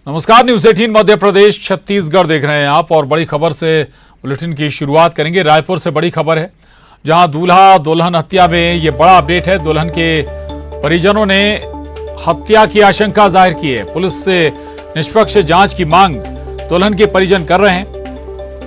नमस्कार, न्यूज 18 मध्य प्रदेश छत्तीसगढ़ देख रहे हैं आप और बड़ी खबर से बुलेटिन की शुरुआत करेंगे। रायपुर से बड़ी खबर है, जहां दूल्हा दुल्हन हत्या में ये बड़ा अपडेट है। दुल्हन के परिजनों ने हत्या की आशंका जाहिर की है। पुलिस से निष्पक्ष जांच की मांग दुल्हन के परिजन कर रहे हैं।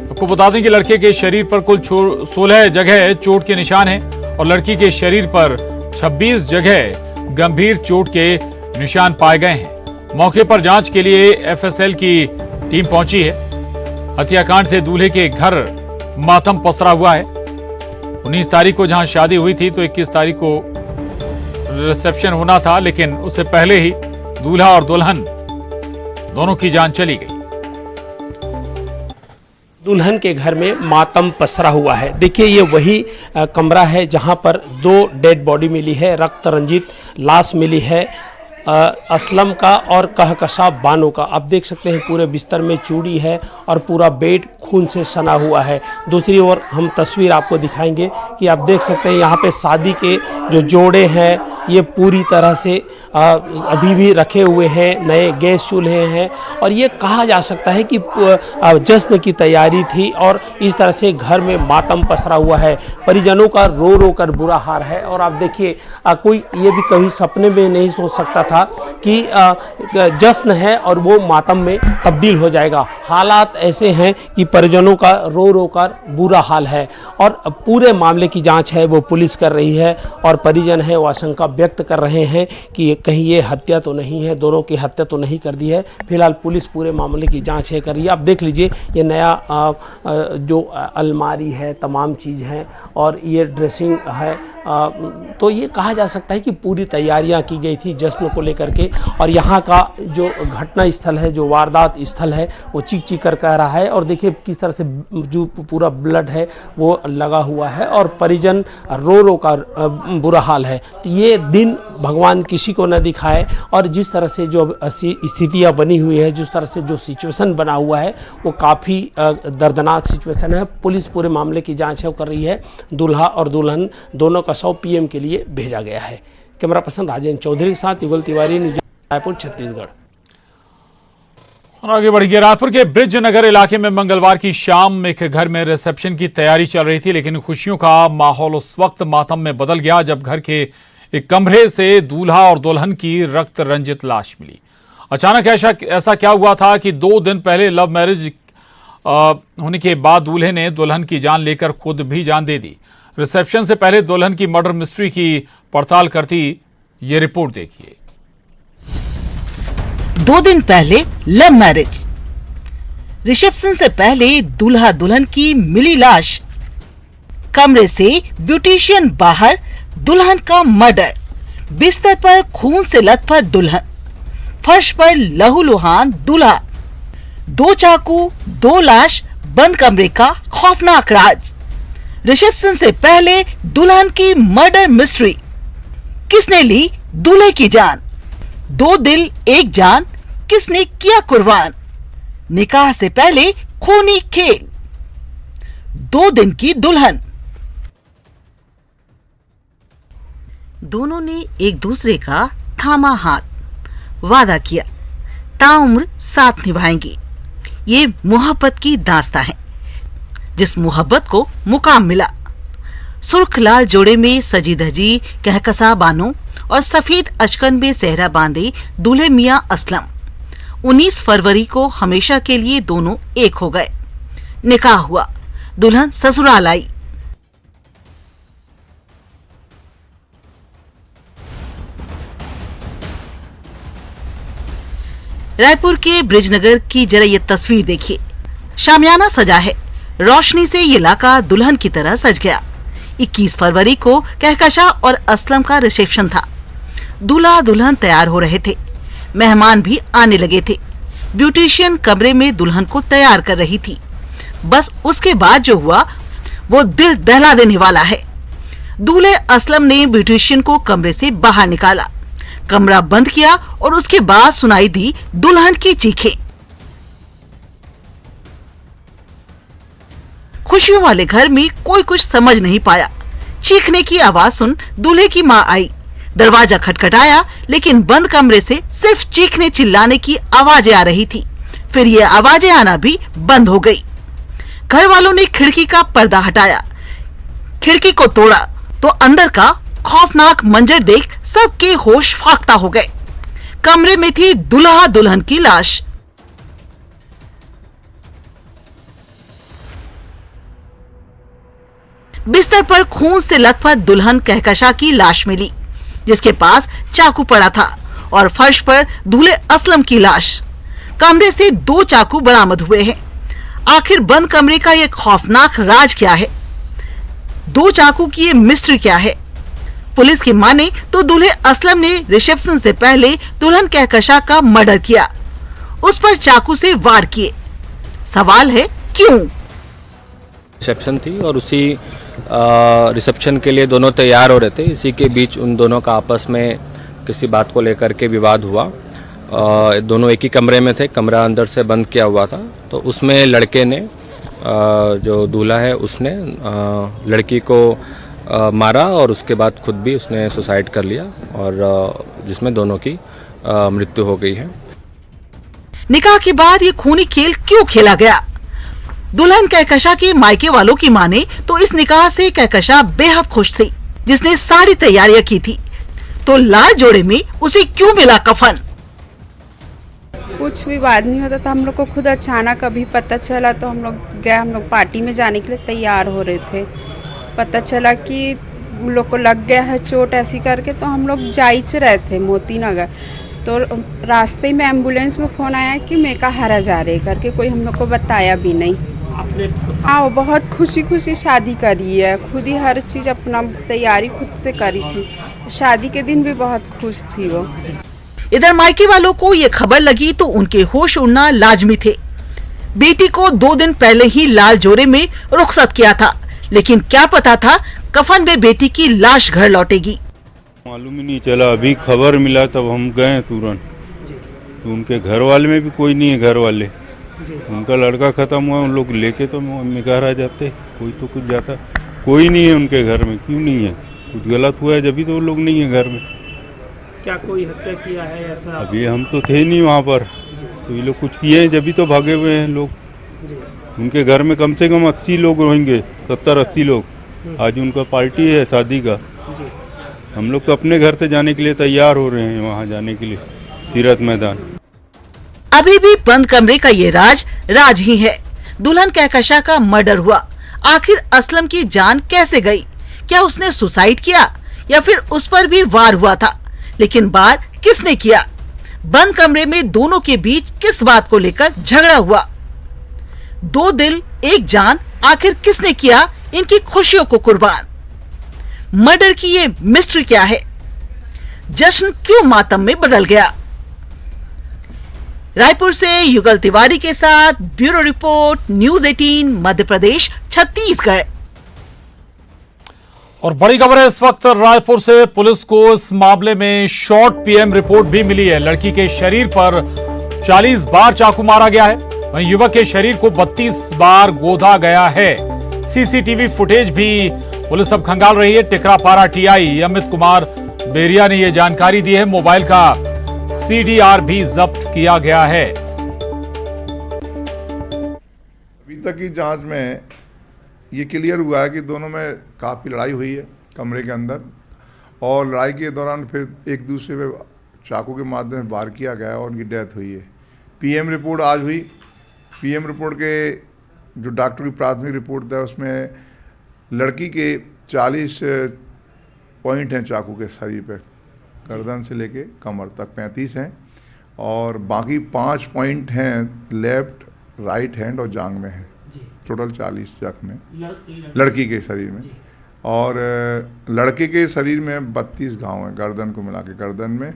आपको बता दें कि लड़के के शरीर पर कुल 16 जगह चोट के निशान हैं और लड़की के शरीर पर 26 जगह गंभीर चोट के निशान पाए गए हैं। मौके पर जांच के लिए एफएसएल की टीम पहुंची है। हत्याकांड से दूल्हे के घर मातम पसरा हुआ है। 19 तारीख को जहां शादी हुई थी तो 21 तारीख को रिसेप्शन होना था, लेकिन उससे पहले ही दूल्हा और दुल्हन दोनों की जान चली गई। दुल्हन के घर में मातम पसरा हुआ है। देखिए, ये वही कमरा है जहां पर 2 डेड बॉडी मिली है, रक्त रंजित लाश मिली है असलम का और कहकशा बानो का। आप देख सकते हैं पूरे बिस्तर में चूड़ी है और पूरा बेड खून से सना हुआ है। दूसरी ओर हम तस्वीर आपको दिखाएंगे कि आप देख सकते हैं यहाँ पे शादी के जो जोड़े हैं ये पूरी तरह से अभी भी रखे हुए हैं। नए गैस चूल्हे हैं और ये कहा जा सकता है कि जश्न की तैयारी थी और इस तरह से घर में मातम पसरा हुआ है। परिजनों का रो रो कर बुरा हाल है। और आप देखिए, कोई ये भी कभी सपने में नहीं सोच सकता था कि जश्न है और वो मातम में तब्दील हो जाएगा। हालात ऐसे हैं कि परिजनों का रो रो कर बुरा हाल है और पूरे मामले की जांच है वो पुलिस कर रही है और परिजन है वो आशंका व्यक्त कर रहे हैं कि कहीं ये हत्या तो नहीं है, दोनों की हत्या तो नहीं कर दी है। फिलहाल पुलिस पूरे मामले की जांच है कर रही है। आप देख लीजिए, ये नया जो अलमारी है, तमाम चीज़ है और ये ड्रेसिंग है। तो ये कहा जा सकता है कि पूरी तैयारियां की गई थी जश्न को लेकर के। और यहाँ का जो घटना स्थल है, जो वारदात स्थल है, वो चीख चीख कर कह रहा है। और देखिए किस तरह से जो पूरा ब्लड है वो लगा हुआ है और परिजन रो रो कर बुरा हाल है। तो ये दिन भगवान किसी को न दिखाए और जिस तरह से जो स्थितियां बनी हुई है, जिस तरह से जो सिचुएशन बना हुआ है वो काफ़ी दर्दनाक सिचुएशन है। पुलिस पूरे मामले की जांच कर रही है। दूल्हा और दुल्हन दोनों का 100 पीएम के लिए भेजा गया है। कैमरा पर्सन राजेंद्र चौधरी के साथ युगल तिवारी, न्यूज रायपुर छत्तीसगढ़। और आगे बढ़िए, रायपुर के ब्रिज नगर इलाके में मंगलवार की शाम एक घर में रिसेप्शन की तैयारी चल रही थी, लेकिन खुशियों का माहौल उस वक्त मातम में बदल गया जब घर के एक कमरे से दूल्हा और दुल्हन की रक्त रंजित लाश मिली। अचानक ऐसा क्या हुआ था कि 2 दिन पहले लव मैरिज होने के बाद दूल्हे ने दुल्हन की जान लेकर खुद भी जान दे दी। रिसेप्शन से पहले दुल्हन की मर्डर मिस्ट्री की पड़ताल करती ये रिपोर्ट देखिए। 2 दिन पहले लव मैरिज, रिसेप्शन से पहले दूल्हा दुल्हन की मिली लाश, कमरे से ब्यूटिशियन बाहर, दुल्हन का मर्डर, बिस्तर पर खून से लथपथ दुल्हन, फर्श पर लहूलुहान दूल्हा, 2 चाकू, 2 लाश, बंद कमरे का खौफनाक राज। रिसेप्शन से पहले दुल्हन की मर्डर मिस्ट्री, किसने ली दूल्हे की जान, 2 दिल 1 जान, किसने किया कुर्बान, निकाह से पहले खूनी खेल, 2 दिन की दुल्हन। दोनों ने एक दूसरे का थामा हाथ, वादा किया ताउम्र साथ निभाएंगे। ये मोहब्बत की दास्तां है, जिस मोहब्बत को मुकाम मिला। सुर्ख लाल जोड़े में सजी धजी कहकसा बानो और सफेद अचकन में सेहरा बांधे दूल्हे मियां असलम 19 फरवरी को हमेशा के लिए दोनों एक हो गए। निकाह हुआ, दुल्हन ससुराल आई। रायपुर के ब्रिजनगर की जरा ये तस्वीर देखिए। शामियाना सजा है, रोशनी से ये इलाका दुल्हन की तरह सज गया। 21 फरवरी को कहकशा और असलम का रिसेप्शन था। दूल्हा दुल्हन तैयार हो रहे थे, मेहमान भी आने लगे थे। ब्यूटिशियन कमरे में दुल्हन को तैयार कर रही थी। बस उसके बाद जो हुआ वो दिल दहला देने वाला है। दूल्हे असलम ने ब्यूटिशियन को कमरे से बाहर निकाला, कमरा बंद किया और उसके बाद सुनाई दी दुल्हन की चीखें। खुशियों वाले घर में कोई कुछ समझ नहीं पाया। चीखने की आवाज सुन दूल्हे की मां आई, दरवाजा खटखटाया, लेकिन बंद कमरे से सिर्फ चीखने चिल्लाने की आवाजें आ रही थी। फिर ये आवाजें आना भी बंद हो गई। घर वालों ने खिड़की का पर्दा हटाया, खिड़की को तोड़ा तो अंदर का खौफनाक मंजर देख सबके होश फाख्ता हो गए। कमरे में थी दुल्हा दुल्हन की लाश। बिस्तर पर खून से लथपथ दुल्हन कहकशा की लाश मिली, जिसके पास चाकू पड़ा था, और फर्श पर दूल्हे असलम की लाश। कमरे से 2 चाकू बरामद हुए हैं। आखिर बंद कमरे का ये खौफनाक राज क्या है? 2 चाकू की ये मिस्ट्री क्या है? पुलिस की माने तो दूल्हे असलम ने रिसेप्शन से पहले दुल्हन कहकशा का मर्डर किया, उस पर चाकू से वार किए। सवाल है क्यों? रिसेप्शन थी और उसी रिसेप्शन के लिए दोनों तैयार हो रहे थे। इसी के बीच उन दोनों का आपस में किसी बात को लेकर के विवाद हुआ। दोनों एक ही कमरे में थे, कमरा अंदर से बंद किया हुआ था। तो उसमें लड़के ने, जो दूल्हा है, उसने लड़की को मारा और उसके बाद खुद भी उसने सुसाइड कर लिया, और जिसमें दोनों की मृत्यु हो गई है। निकाह के बाद ये खूनी खेल क्यों खेला गया? दुल्हन कहकशा के मायके वालों की माने तो इस निकाह से कहकशा बेहद खुश थी, जिसने सारी तैयारियां की थी। तो लाल जोड़े में उसे क्यों मिला कफन? कुछ भी बात नहीं होता था। हम लोग को खुद अचानक अभी पता चला तो हम लोग पार्टी में जाने के लिए तैयार हो रहे थे। पता चला कि हम लोग को लग गया है चोट ऐसी करके, तो हम लोग जाइच रहे थे मोती नगर। तो रास्ते में एम्बुलेंस में फ़ोन आया कि मेका हरा जा रहे करके, कोई हम लोग को बताया भी नहीं। हाँ, वो बहुत खुशी खुशी शादी करी है, खुद ही हर चीज़ अपना तैयारी खुद से करी थी। शादी के दिन भी बहुत खुश थी वो। इधर मायके वालों को ये खबर लगी तो उनके होश उड़ना लाजमी थे। बेटी को 2 दिन पहले ही लाल जोड़े में रुखसत किया था, लेकिन क्या पता था कफन में बेटी की लाश घर लौटेगी। मालूम ही नहीं चला। अभी खबर मिला तब हम गए तुरंत। तो उनके घर वाले में भी कोई नहीं है। घर वाले, उनका लड़का खत्म हुआ, उन लोग लेके तो मम्मी घर आ जाते। कोई तो कुछ जाता, कोई नहीं है उनके घर में। क्यों नहीं है? कुछ गलत हुआ है जब तो वो लोग नहीं है घर में। क्या कोई हत्या किया है ऐसा? अभी हम तो थे नहीं वहाँ पर, तो ये लोग कुछ किए हैं जब तो भागे हुए हैं लोग। उनके घर में कम से कम 80 लोग होंगे, 70-80 लोग। आज उनका पार्टी है शादी का। हम लोग तो अपने घर से जाने के लिए तैयार हो रहे हैं, वहाँ जाने के लिए तीरथ मैदान। अभी भी बंद कमरे का ये राज ही है। दुल्हन कहकशा का मर्डर हुआ, आखिर असलम की जान कैसे गई? क्या उसने सुसाइड किया या फिर उस पर भी वार हुआ था? लेकिन वार किसने किया? बंद कमरे में दोनों के बीच किस बात को लेकर झगड़ा हुआ? 2 दिल एक जान, आखिर किसने किया इनकी खुशियों को कुर्बान? मर्डर की ये मिस्ट्री क्या है? जश्न क्यों मातम में बदल गया? रायपुर से युगल तिवारी के साथ bureau report, news 18 Madhya Pradesh Chhattisgarh. और बड़ी खबर है इस वक्त रायपुर से। पुलिस को इस मामले में शॉर्ट पीएम रिपोर्ट भी मिली है। लड़की के शरीर पर 40 बार चाकू मारा गया है, वहीं युवक के शरीर को 32 बार गोदा गया है। सीसीटीवी फुटेज भी पुलिस अब खंगाल रही है। टिकरापारा टीआई अमित कुमार बेरिया ने यह जानकारी दी है। मोबाइल का सीडीआर भी जब्त किया गया है। अभी तक की जांच में ये क्लियर हुआ है कि दोनों में काफ़ी लड़ाई हुई है कमरे के अंदर, और लड़ाई के दौरान फिर एक दूसरे पे चाकू के माध्यम से वार किया गया और उनकी डेथ हुई है। पीएम रिपोर्ट आज हुई। पीएम रिपोर्ट के जो डॉक्टर की प्राथमिक रिपोर्ट है उसमें लड़की के 40 पॉइंट हैं चाकू के शरीर पे, गर्दन से लेके कमर तक 35 हैं, और बाकी 5 पॉइंट हैं लेफ्ट, राइट हैंड और जांग में है। टोटल 40 जख्म है लड़की के शरीर में, और लड़के के शरीर में 32 घाव हैं गर्दन को मिला के। गर्दन में,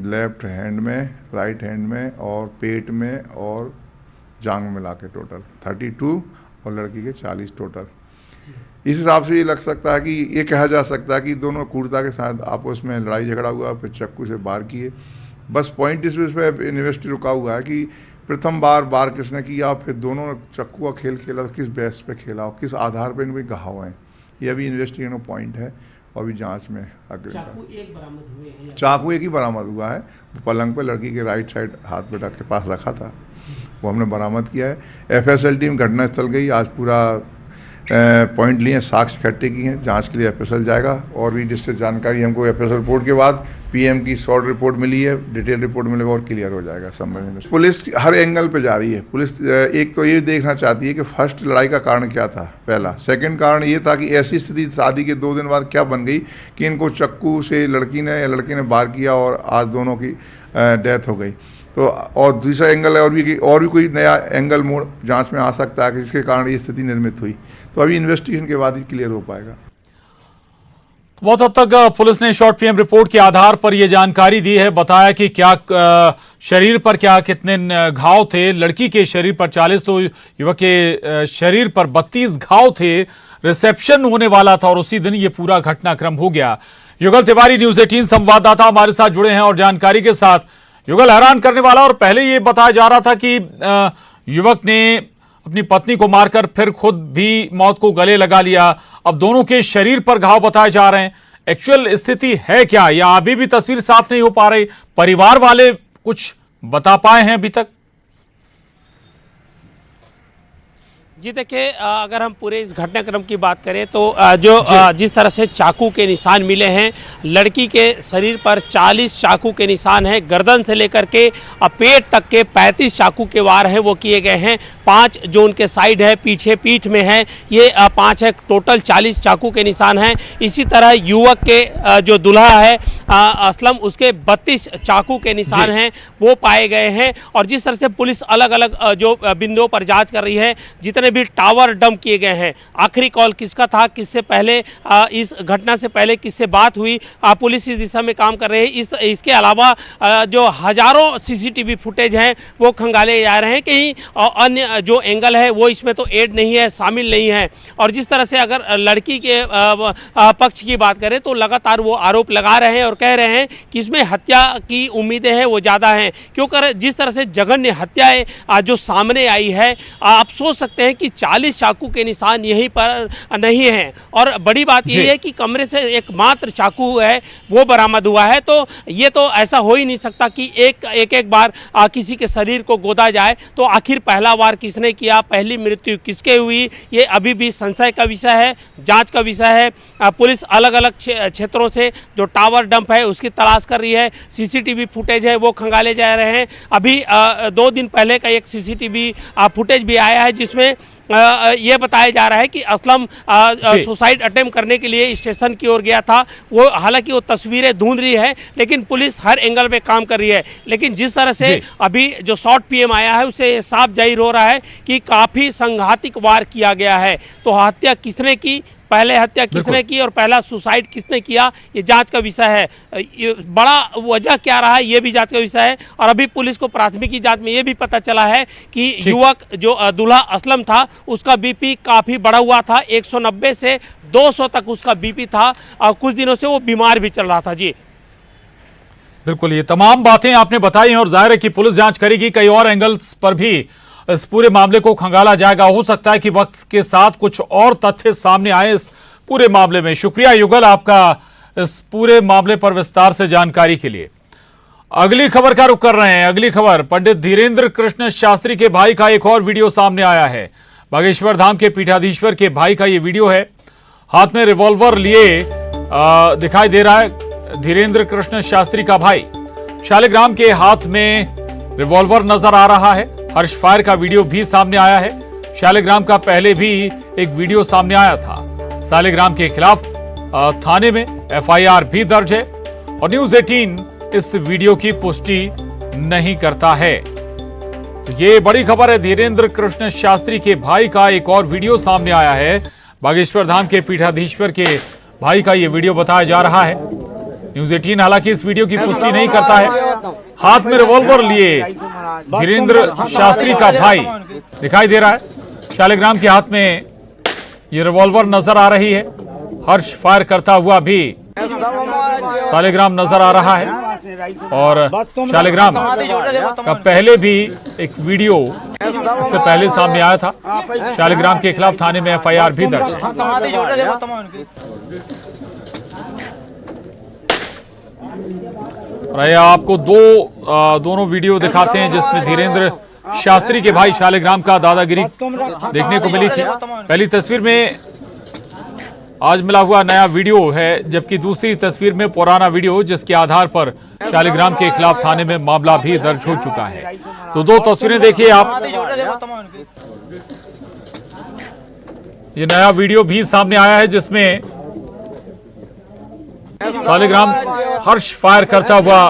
लेफ्ट हैंड में, राइट हैंड में, और पेट में और जांग में मिला के टोटल 32, और लड़की के 40 टोटल। इस हिसाब से ये लग सकता है कि ये कहा जा सकता है कि दोनों क्रूरता के साथ आपस में लड़ाई झगड़ा हुआ, फिर चाकू से वार किए। बस पॉइंट इस पे इन्वेस्टी रुका हुआ है कि प्रथम बार किसने किया, फिर दोनों चक्कू का खेल खेला, किस बेस पे खेला और किस आधार पर इनके घाव हैं, ये अभी इन्वेस्टिगेशन पॉइंट है। और भी जांच में आगे चाकू एक बरामद हुए हैं। चाकू एक ही बरामद हुआ है, पलंग पे लड़की के राइट साइड हाथ पे के पास रखा था, वो हमने बरामद किया है। एफएसएल टीम घटनास्थल गई, आज पूरा पॉइंट लिए, साक्ष्य इकट्ठे किए हैं, जांच के लिए एफएसएल जाएगा और भी जिससे जानकारी हमको एफएसएल रिपोर्ट के बाद पीएम की शॉर्ट रिपोर्ट मिली है, डिटेल रिपोर्ट मिलेगा और क्लियर हो जाएगा समझ में। पुलिस हर एंगल पे जा रही है। पुलिस एक तो ये देखना चाहती है कि फर्स्ट लड़ाई का कारण क्या था, पहला। सेकंड कारण ये था कि ऐसी स्थिति शादी के 2 दिन बाद क्या बन गई कि इनको चक्कू से लड़की ने या लड़के ने वार किया और आज दोनों की डेथ हो गई। तो और दूसरा एंगल है और भी कोई नया एंगल मोड़ जांच में आ सकता है कि जिसके कारण ये स्थिति निर्मित हुई। तो अभी इन्वेस्टिगेशन के बाद ही क्लियर हो पाएगा। बहुत हद तक पुलिस ने शॉर्ट पीएम रिपोर्ट के आधार पर यह जानकारी दी है, बताया कि क्या शरीर पर क्या कितने घाव थे। लड़की के शरीर पर 40 तो युवक के शरीर पर 32 घाव थे। रिसेप्शन होने वाला था और उसी दिन ये पूरा घटनाक्रम हो गया। युगल तिवारी, न्यूज़ 18 संवाददाता हमारे साथ जुड़े हैं और जानकारी के साथ। युगल, हैरान करने वाला, और पहले ये बताया जा रहा था कि युवक ने अपनी पत्नी को मारकर फिर खुद भी मौत को गले लगा लिया। अब दोनों के शरीर पर घाव बताए जा रहे हैं। एक्चुअल स्थिति है क्या, या अभी भी तस्वीर साफ नहीं हो पा रही? परिवार वाले कुछ बता पाए हैं अभी तक? जी देखिए, अगर हम पूरे इस घटनाक्रम की बात करें तो जिस तरह से चाकू के निशान मिले हैं, लड़की के शरीर पर 40 चाकू के निशान हैं, गर्दन से लेकर के पेट तक के 35 चाकू के वार हैं वो किए गए हैं। 5 जो उनके साइड है, पीछे पीठ में है, ये 5 है, टोटल 40 चाकू के निशान हैं। इसी तरह युवक के जो दूल्हा है असलम, उसके 32 चाकू के निशान हैं वो पाए गए हैं। और जिस तरह से पुलिस अलग अलग जो बिंदुओं पर जांच कर रही है, जितने भी टावर डंप किए गए हैं, आखिरी कॉल किसका था, किससे पहले इस घटना से पहले किससे बात हुई, पुलिस इस दिशा में काम कर रही है। इसके अलावा जो हजारों सीसीटीवी फुटेज हैं वो खंगाले जा रहे हैं। कहीं अन्य जो एंगल है वो इसमें तो ऐड नहीं है, शामिल नहीं है। और जिस तरह से अगर लड़की के पक्ष की बात करें तो लगातार वो आरोप लगा रहे हैं और कह रहे हैं कि इसमें हत्या की उम्मीदें हैं वो ज्यादा हैं, क्योंकि जिस तरह से जघन्य हत्याएं जो सामने आई है, आप सोच सकते हैं कि 40 चाकू के निशान यहीं पर नहीं है। और बड़ी बात यह है कि कमरे से एकमात्र चाकू है वो बरामद हुआ है। तो ये तो ऐसा हो ही नहीं सकता कि एक बार किसी के शरीर को गोदा जाए। तो आखिर पहला वार किसने किया, पहली मृत्यु किसके हुई, ये अभी भी संशय का विषय है, जांच का विषय है। पुलिस अलग अलग क्षेत्रों से जो टावर डंप है उसकी तलाश कर रही है, सीसीटीवी फुटेज है वो खंगाले जा रहे हैं। अभी 2 दिन पहले का एक सीसीटीवी फुटेज भी आया है जिसमें ये बताया जा रहा है कि असलम सुसाइड अटेम्प्ट करने के लिए स्टेशन की ओर गया था। वो हालांकि वो तस्वीरें ढूंढ रही है, लेकिन पुलिस हर एंगल पे काम कर रही है। लेकिन जिस तरह से अभी जो शॉर्ट पीएम आया है उससे साफ जाहिर हो रहा है कि काफी संघातिक वार किया गया है। तो हत्या किसने की, पहले हत्या किसने की और पहला सुसाइड किसने किया, ये जांच का विषय है। ये बड़ा वजह क्या रहा है ये भी जांच का विषय है। और अभी पुलिस को प्राथमिकी जांच में ये भी पता चला है कि युवक जो दूल्हा असलम था उसका बीपी काफी बढ़ा हुआ था, 190 से 200 तक उसका बीपी था और कुछ दिनों से वो बीमार भी चल रहा था। जी बिल्कुल, ये तमाम बातें आपने बताई हैं और जाहिर है कि पुलिस जांच करेगी। कई और एंगल्स पर भी इस पूरे मामले को खंगाला जाएगा। हो सकता है कि वक्त के साथ कुछ और तथ्य सामने आए इस पूरे मामले में। शुक्रिया युगल आपका इस पूरे मामले पर विस्तार से जानकारी के लिए। अगली खबर का रुख कर रहे हैं। अगली खबर, पंडित धीरेन्द्र कृष्ण शास्त्री के भाई का एक और वीडियो सामने आया है। बागेश्वर धाम के पीठाधीश्वर के भाई का ये वीडियो है। हाथ में रिवॉल्वर लिए दिखाई दे रहा है धीरेन्द्र कृष्ण शास्त्री का भाई। शालिग्राम के हाथ में रिवॉल्वर नजर आ रहा है। हर्ष फायर का वीडियो भी सामने आया है। शालिग्राम का पहले भी एक वीडियो सामने आया था। शालिग्राम के खिलाफ थाने में एफआईआर भी दर्ज है और न्यूज़ 18 इस वीडियो की पुष्टि नहीं करता है। तो ये बड़ी खबर है। धीरेन्द्र कृष्ण शास्त्री के भाई का एक और वीडियो सामने आया है। बागेश्वर धाम के पीठाधीश्वर के भाई का ये वीडियो बताया जा रहा है। न्यूज़ 18 हालांकि इस वीडियो की पुष्टि नहीं करता है। हाथ में रिवॉल्वर लिए धीरेन्द्र शास्त्री का भाई दिखाई दे रहा है। शालिग्राम के हाथ में ये रिवॉल्वर नजर आ रही है। हर्ष फायर करता हुआ भी शालिग्राम नजर आ रहा है और शालिग्राम का पहले भी एक वीडियो इससे पहले सामने आया था। शालिग्राम के खिलाफ थाने में एफआईआर भी दर्ज है। और आइए आपको दोनों वीडियो दिखाते हैं जिसमें धीरेन्द्र शास्त्री के भाई शालिग्राम का दादागिरी देखने को मिली थी। पहली तस्वीर में आज मिला हुआ नया वीडियो है, जबकि दूसरी तस्वीर में पुराना वीडियो जिसके आधार पर शालिग्राम के खिलाफ थाने में मामला भी दर्ज हो चुका है। तो दो तस्वीरें देखिए आप। ये नया वीडियो भी सामने आया है जिसमें शालिग्राम हर्ष फायर करता हुआ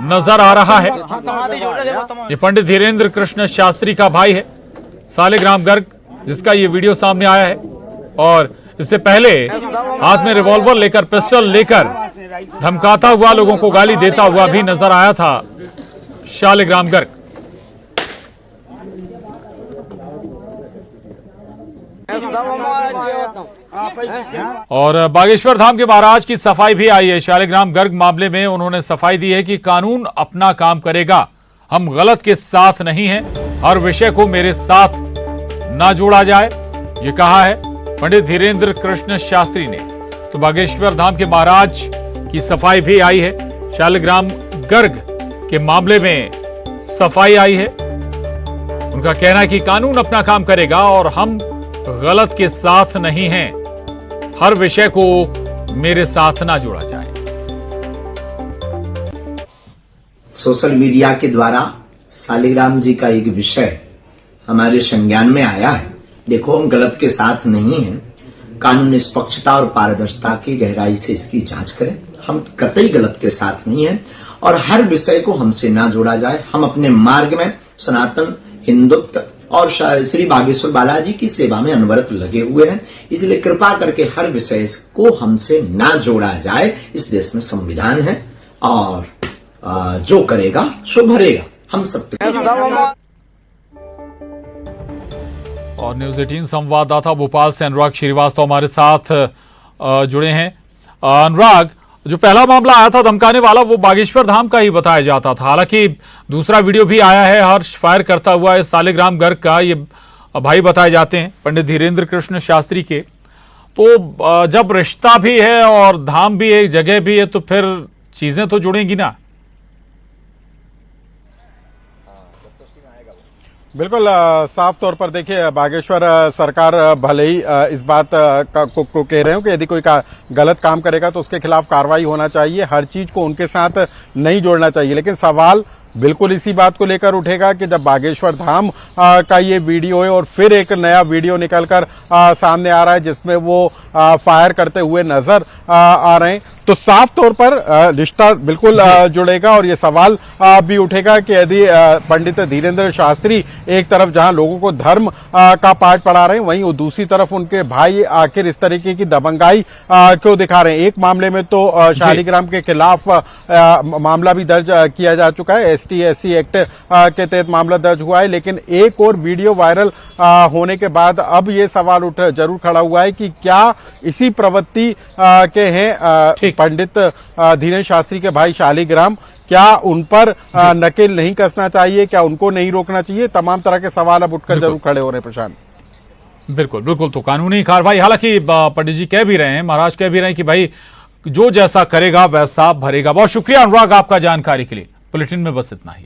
नजर आ रहा है। ये पंडित धीरेन्द्र कृष्ण शास्त्री का भाई है शालिग्राम गर्ग, जिसका ये वीडियो सामने आया है। और इससे पहले हाथ में रिवॉल्वर लेकर, पिस्टल लेकर धमकाता हुआ, लोगों को गाली देता हुआ भी नजर आया था शालिग्राम गर्ग। और बागेश्वर धाम के महाराज की सफाई भी आई है शालिग्राम गर्ग मामले में। उन्होंने सफाई दी है कि कानून अपना काम करेगा, हम गलत के साथ नहीं हैं, हर विषय को मेरे साथ ना जोड़ा जाए, ये कहा है पंडित धीरेन्द्र कृष्ण शास्त्री ने। तो बागेश्वर धाम के महाराज की सफाई भी आई है, शालिग्राम गर्ग के मामले में सफाई आई है। उनका कहना है कि कानून अपना काम करेगा और हम गलत के साथ नहीं हैं, हर विषय को मेरे साथ ना जोड़ा जाए। सोशल मीडिया के द्वारा शालिग्राम जी का एक विषय हमारे संज्ञान में आया है। देखो, हम गलत के साथ नहीं हैं, कानून निष्पक्षता और पारदर्शिता की गहराई से इसकी जांच करें। हम कतई गलत के साथ नहीं हैं और हर विषय को हमसे ना जोड़ा जाए। हम अपने मार्ग में सनातन हिंदुत्व और श्री बागेश्वर बालाजी की सेवा में अनवरत लगे हुए हैं, इसलिए कृपा करके हर विषय को हमसे ना जोड़ा जाए। इस देश में संविधान है और जो करेगा सो भरेगा। हम सब और न्यूज 18 संवाददाता भोपाल से अनुराग श्रीवास्तव हमारे साथ जुड़े हैं। अनुराग, जो पहला मामला आया था धमकाने वाला, वो बागेश्वर धाम का ही बताया जाता था। हालांकि दूसरा वीडियो भी आया है हर्ष फायर करता हुआ शालिग्राम गर्ग का, ये भाई बताए जाते हैं पंडित धीरेन्द्र कृष्ण शास्त्री के। तो जब रिश्ता भी है और धाम भी है, जगह भी है, तो फिर चीजें तो जुड़ेंगी ना। बिल्कुल साफ तौर पर देखिए, बागेश्वर सरकार भले ही इस बात को कह रहे हो कि यदि कोई गलत काम करेगा तो उसके खिलाफ कार्रवाई होना चाहिए, हर चीज को उनके साथ नहीं जोड़ना चाहिए। लेकिन सवाल बिल्कुल इसी बात को लेकर उठेगा कि जब बागेश्वर धाम का ये वीडियो है और फिर एक नया वीडियो निकलकर सामने आ रहा है जिसमें वो फायर करते हुए नजर आ रहे हैं, तो साफ तौर पर रिश्ता बिल्कुल जुड़ेगा। और ये सवाल भी उठेगा कि यदि पंडित धीरेन्द्र शास्त्री एक तरफ जहां लोगों को धर्म का पाठ पढ़ा रहे हैं, वहीं वो दूसरी तरफ उनके भाई आखिर इस तरीके की दबंगाई क्यों दिखा रहे हैं। एक मामले में तो शालिग्राम के खिलाफ मामला भी दर्ज किया जा चुका है, ST/SC एक्ट के तहत मामला दर्ज हुआ है, लेकिन एक और वीडियो वायरल होने के बाद अब ये सवाल जरूर खड़ा हुआ है कि क्या इसी प्रवृत्ति के हैं पंडित धीरेन्द्र शास्त्री के भाई शालिग्राम, क्या उन पर नकेल नहीं कसना चाहिए, क्या उनको नहीं रोकना चाहिए। तमाम तरह के सवाल अब उठकर जरूर खड़े हो रहे हैं प्रशांत। बिल्कुल बिल्कुल, तो कानूनी कार्रवाई, हालांकि पंडित जी कह भी रहे हैं, महाराज कह भी रहे हैं कि भाई जो जैसा करेगा वैसा भरेगा। बहुत शुक्रिया अनुराग आपका जानकारी के लिए। बुलेटिन में बस इतना ही।